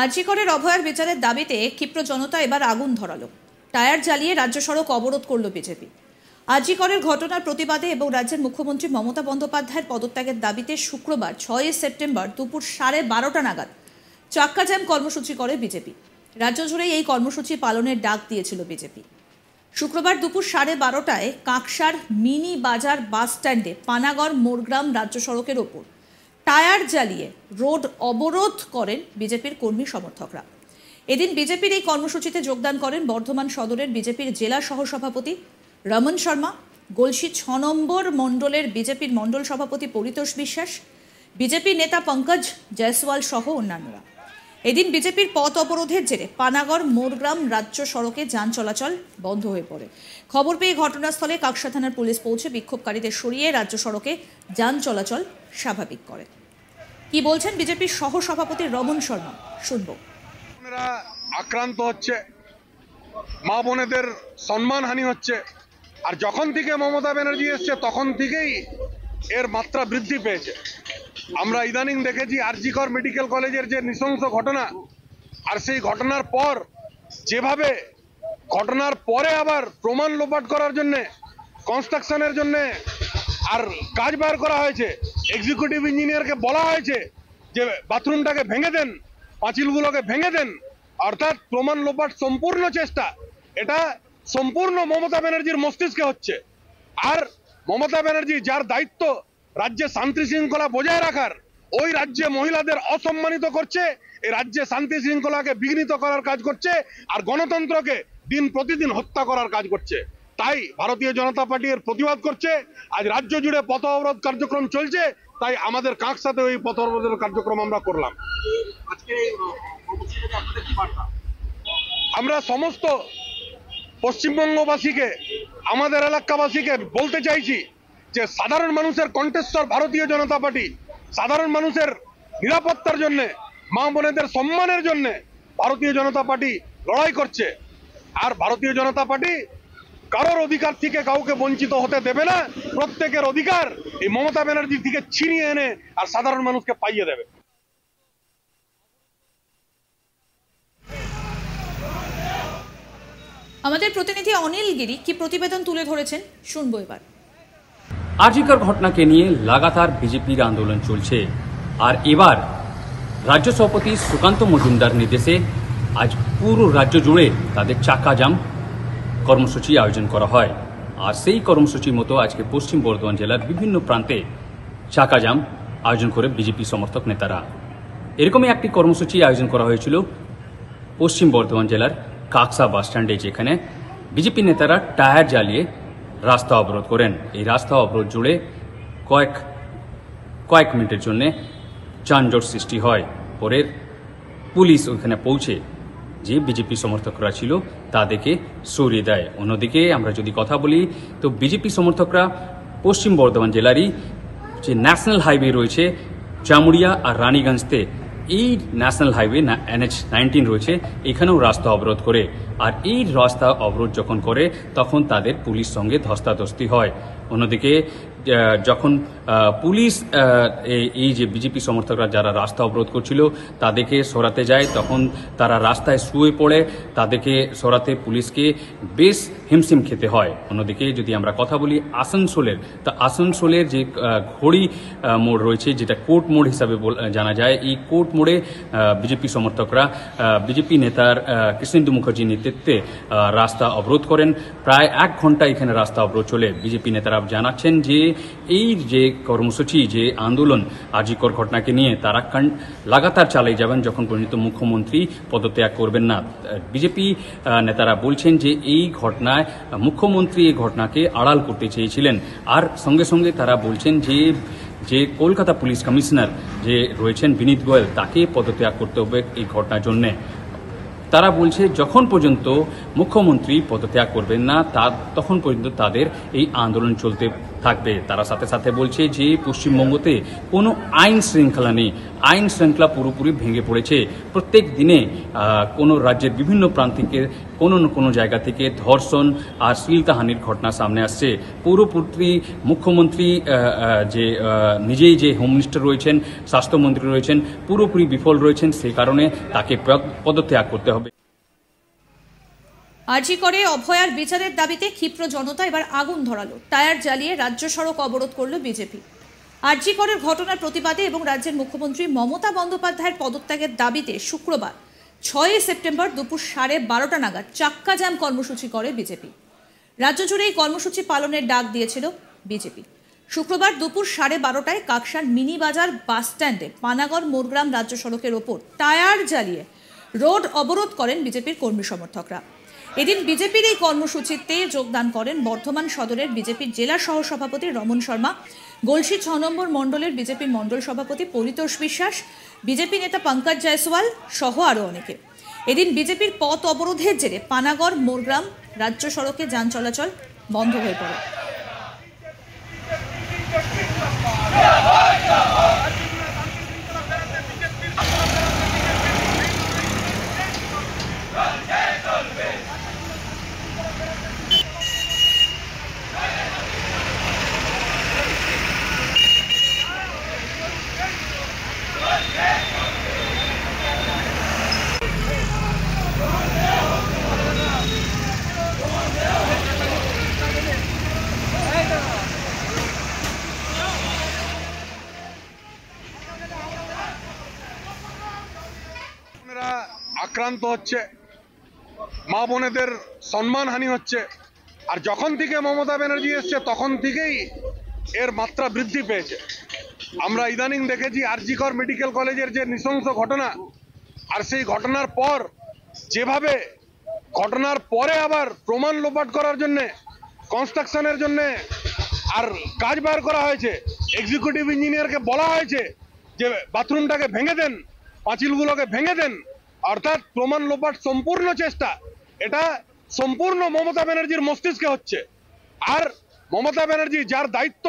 আরজি করের অভয়ার বিচারের দাবিতে ক্ষিপ্র জনতা এবার আগুন ধরালো। টায়ার জ্বালিয়ে রাজ্য সড়ক অবরোধ করল বিজেপি। আরজি করের ঘটনার প্রতিবাদে এবং রাজ্যের মুখ্যমন্ত্রী মমতা বন্দ্যোপাধ্যায়ের পদত্যাগের দাবিতে শুক্রবার 6 সেপ্টেম্বর দুপুর 12:30 নাগাদ চাক্কা জ্যাম কর্মসূচি করে বিজেপি। রাজ্য জুড়ে এই কর্মসূচি পালনের ডাক দিয়েছিল বিজেপি। শুক্রবার দুপুর 12:30টায় কাঁকসার মিনি বাজার বাস স্ট্যান্ডে পানাগড় মোরগ্রাম রাজ্য সড়কের ওপর টায়ার জ্বালিয়ে রোড অবরোধ করেন বিজেপির কর্মী সমর্থকরা। এদিন বিজেপির এই কর্মসূচিতে যোগদান করেন বর্ধমান সদরের বিজেপির জেলা সহসভাপতি রমন শর্মা, গলসি 6 নম্বর মণ্ডলের বিজেপির মণ্ডল সভাপতি পরিতোষ বিশ্বাস, বিজেপি নেতা পঙ্কজ জয়সওয়াল সহ অন্যান্যরা। এদিন বিজেপির পথ অবরোধের জেরে পানাগড় মোরগ্রাম রাজ্য সড়কে যান চলাচল বন্ধ হয়ে পড়ে। খবর পেয়ে ঘটনাস্থলে কাকসা থানার পুলিশ পৌঁছে বিক্ষোভকারীদের সরিয়ে রাজ্য সড়কে যান চলাচল স্বাভাবিক করে। কি বলছেন বিজেপির সহ সভাপতি রমন শর্মা, শুনবো। আক্রান্ত হচ্ছে, মা বোনেদের সম্মানহানি হচ্ছে, আর যখন থেকে মমতা ব্যানার্জি এসছে তখন থেকেই এর মাত্রা বৃদ্ধি পেয়েছে। আমরা ইদানিং দেখেছি আরজি কর মেডিকেল কলেজের যে নৃশংস ঘটনা, আর সেই ঘটনার পর যেভাবে ঘটনার পরে আবার প্রমাণ লোপাট করার জন্যে, কনস্ট্রাকশনের জন্যে আর কাজ বার করা হয়েছে। এক্সিকিউটিভ ইঞ্জিনিয়ারকে বলা হয়েছে যে বাথরুমটাকে ভেঙে দেন, পাঁচিলগুলোকে ভেঙে দেন, অর্থাৎ প্রমাণ লোপাট সম্পূর্ণ চেষ্টা। এটা সম্পূর্ণ মমতা ব্যানার্জির মস্তিষ্কে হচ্ছে। আর মমতা ব্যানার্জি যার দায়িত্ব রাজ্যে শান্তি শৃঙ্খলা বজায় রাখার, ওই রাজ্যে মহিলাদের অসম্মানিত করছে, এই রাজ্যে শান্তি শৃঙ্খলাকে বিঘ্নিত করার কাজ করছে, আর গণতন্ত্রকে দিন প্রতিদিন হত্যা করার কাজ করছে। তাই ভারতীয় জনতা পার্টি এর প্রতিবাদ করছে। আজ রাজ্য জুড়ে পথ অবরোধ কার্যক্রম চলছে, তাই আমাদের কাকসাতে ওই পথ অবরোধের কার্যক্রম আমরা করলাম। আমরা সমস্ত পশ্চিমবঙ্গবাসীকে, আমাদের এলাকাবাসীকে বলতে চাইছি যে সাধারণ মানুষের কণ্ঠস্বর ভারতীয় জনতা পার্টি। সাধারণ মানুষের নিরাপত্তার জন্য, মা বোনেদের সম্মানের জন্য ভারতীয় জনতা পার্টি লড়াই করছে। আর ভারতীয় জনতা পার্টি কারোর অধিকার থেকে কাউকে বঞ্চিত হতে দেবে না। প্রত্যেকের অধিকার এই মমতা ব্যানার্জি থেকে ছিনিয়ে এনে আর সাধারণ মানুষকে পাইয়ে দেবে। আমাদের প্রতিনিধি অনিল গিরি কি প্রতিবেদন তুলে ধরেছেন, শুনবো এবার। আরজিকর ঘটনাকে নিয়ে লাগাতার বিজেপির আন্দোলন চলছে, আর এবার রাজ্য সভাপতি সুকান্ত মজুমদার নির্দেশে আজ পুরো রাজ্য জুড়ে তাদের চাক্কা জাম কর্মসূচি আয়োজন করা হয়। আর সেই কর্মসূচির মতো আজকে পশ্চিম বর্ধমান জেলার বিভিন্ন প্রান্তে চাক্কা জাম আয়োজন করে বিজেপি সমর্থক নেতারা। এরকমই একটি কর্মসূচি আয়োজন করা হয়েছিল পশ্চিম বর্ধমান জেলার কাকসা বাস স্ট্যান্ডে, যেখানে বিজেপি নেতারা টায়ার জ্বালিয়ে রাস্তা অবরোধ করেন। এই রাস্তা অবরোধ জুড়ে কয়েক মিনিটের জন্য যানজট সৃষ্টি হয়। পরে পুলিশ ওইখানে পৌঁছে যে বিজেপি সমর্থকরা ছিল তাদেরকে সরিয়ে দেয়। অন্যদিকে আমরা যদি কথা বলি, তো বিজেপি সমর্থকরা পশ্চিম বর্ধমান জেলারই যে ন্যাশনাল হাইওয়ে রয়েছে জামুরিয়া আর রানীগঞ্জতে, এই ন্যাশনাল হাইওয়ে NH-19 রয়েছে, এখানেও রাস্তা অবরোধ করে। আর এই রাস্তা অবরোধ যখন করে তখন তাদের পুলিশ সঙ্গে ধস্তাধস্তি হয়। অন্যদিকে যখন পুলিশ এই যে বিজেপি সমর্থকরা যারা রাস্তা অবরোধ করছিল তাদেরকে সরাতে যায়, তখন তারা রাস্তায় শুয়ে পড়ে। তাদেরকে সরাতে পুলিশকে বেশ হিমশিম খেতে হয়। অন্যদিকে যদি আমরা কথা বলি আসানসোলের, তা আসানসোলের যে ঘড়ি মোড় রয়েছে, যেটা কোর্ট মোড় হিসাবে জানা যায়, এই কোর্ট মোড়ে বিজেপি সমর্থকরা বিজেপি নেতার কৃষ্ণেন্দু মুখার্জির নেতৃত্বে রাস্তা অবরোধ করেন। প্রায় 1 ঘন্টা এখানে রাস্তা অবরোধ চলে। বিজেপি নেতারা জানাচ্ছেন যে এই যে কর্মসূচি, যে আন্দোলন আরজিকর ঘটনাকে নিয়ে, তারা লাগাতার চালিয়ে যাবেন যখন পর্যন্ত মুখ্যমন্ত্রী পদত্যাগ করবেন না। বিজেপি নেতারা বলছেন যে এই ঘটনায় মুখ্যমন্ত্রী এই ঘটনাকে আড়াল করতে চেয়েছিলেন। আর সঙ্গে সঙ্গে তারা বলছেন যে কলকাতা পুলিশ কমিশনার যে রয়েছেন বিনীত গোয়েল, তাকে পদত্যাগ করতে হবে এই ঘটনার জন্যে। তারা বলছে যখন পর্যন্ত মুখ্যমন্ত্রী পদত্যাগ করবেন না তখন পর্যন্ত তাদের এই আন্দোলন চলতে থাকবে। তারা সাথে সাথে বলছে যে পশ্চিমবঙ্গতে কোনো আইন শৃঙ্খলা নেই, আইন শৃঙ্খলা পুরোপুরি ভেঙে পড়েছে। প্রত্যেক দিনে কোনো রাজ্যের বিভিন্ন প্রান্তিকের কোনো না কোনো জায়গা থেকে ধর্ষণ আর শ্লীলতাহানির ঘটনা সামনে আসছে। পুরোপুরি মুখ্যমন্ত্রী যে নিজেই যে হোম মিনিস্টার রয়েছেন, স্বাস্থ্যমন্ত্রী রয়েছেন, পুরোপুরি বিফল রয়েছেন। সেই কারণে তাকে পদত্যাগ করতে হবে। আরজি করে অভয়ার বিচারের দাবিতে ক্ষিপ্র জনতা এবার আগুন ধরালো। টায়ার জ্বালিয়ে রাজ্য সড়ক অবরোধ করল বিজেপি। আরজি করের ঘটনার প্রতিবাদে এবং রাজ্যের মুখ্যমন্ত্রী মমতা বন্দ্যোপাধ্যায়ের পদত্যাগের দাবিতে শুক্রবার 6 সেপ্টেম্বর দুপুর 12:30 নাগাদ চাক্কা জ্যাম কর্মসূচি করে বিজেপি। রাজ্য জুড়ে এই কর্মসূচি পালনের ডাক দিয়েছিল বিজেপি। শুক্রবার দুপুর 12:30টায় কাকসার মিনি বাজার বাস স্ট্যান্ডে পানাগড় মোরগ্রাম রাজ্য সড়কের ওপর টায়ার জ্বালিয়ে রোড অবরোধ করেন বিজেপির কর্মী সমর্থকরা। এদিন বিজেপির এই কর্মসূচিতে যোগদান করেন বর্ধমান সদরের বিজেপির জেলা সহসভাপতি রমন শর্মা, গলসি 6 নম্বর মণ্ডলের বিজেপির মণ্ডল সভাপতি পরিতোষ বিশ্বাস, বিজেপি নেতা পঙ্কজ জয়সওয়াল সহ আরও অনেকে। এদিন বিজেপির পথ অবরোধের জেরে পানাগড় মোরগ্রাম রাজ্য সড়কে যান চলাচল বন্ধ হয়ে পড়ে। আক্রান্ত হচ্ছে, মা বোনেদের সম্মানহানি হচ্ছে। আর যখন থেকে মমতা ব্যানার্জি এসছে তখন থেকেই এর মাত্রা বৃদ্ধি পেয়েছে। আমরা ইদানিং দেখেছি আরজি কর মেডিকেল কলেজের যে নৃশংস ঘটনা, আর সেই ঘটনার পর যেভাবে ঘটনার পরে আবার প্রমাণ লোপাট করার জন্য, কনস্ট্রাকশনের জন্য আর কাজ বার করা হয়েছে। এক্সিকিউটিভ ইঞ্জিনিয়ারকে বলা হয়েছে যে বাথরুমটাকে ভেঙে দেন, পাঁচিলগুলোকে ভেঙে দেন, অর্থাৎ প্রমাণ লোপাট সম্পূর্ণ চেষ্টা। এটা সম্পূর্ণ মমতা ব্যানার্জির মস্তিষ্কে হচ্ছে। আর মমতা ব্যানার্জি যার দায়িত্ব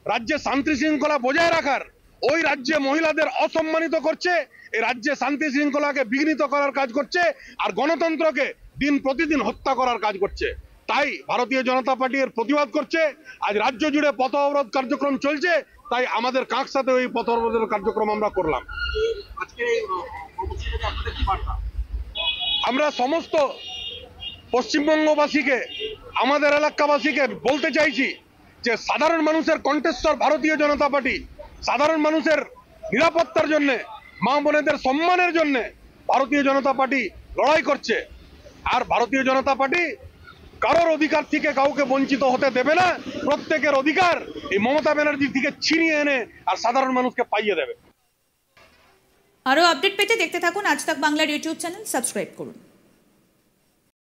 রাজ্যে শান্তি শৃঙ্খলা বজায় রাখার, ওই রাজ্যে মহিলাদের অসম্মানিত করছে, এই রাজ্যে শান্তি শৃঙ্খলাকে বিঘ্নিত করার কাজ করছে, আর গণতন্ত্রকে দিন প্রতিদিন হত্যা করার কাজ করছে। তাই ভারতীয় জনতা পার্টি এর প্রতিবাদ করছে। আজ রাজ্য জুড়ে পথ অবরোধ কার্যক্রম চলছে, তাই আমাদের কাকসাথে ওই পথ অবরোধের কার্যক্রম আমরা করলাম। আমরা সমস্ত পশ্চিমবঙ্গবাসীকে, আমাদের এলাকাবাসীকে বলতে চাইছি যে সাধারণ মানুষের কণ্ঠস্বর ভারতীয় জনতা পার্টি, সাধারণ মানুষের নিরাপত্তার জন্য, মা বোনেদের সম্মানের জন্য ভারতীয় জনতা পার্টি লড়াই করছে। আর ভারতীয় জনতা পার্টি কারোর অধিকার থেকে কাউকে বঞ্চিত হতে দেবে না। প্রত্যেকের অধিকার এই মমতা ব্যানার্জি থেকে ছিনিয়ে এনে আর সাধারণ মানুষকে পাইয়ে দেবে। আরও আপডেট পেতে দেখতে থাকুন আজ তাক বাংলার ইউটিউব চ্যানেল, সাবস্ক্রাইব করুন।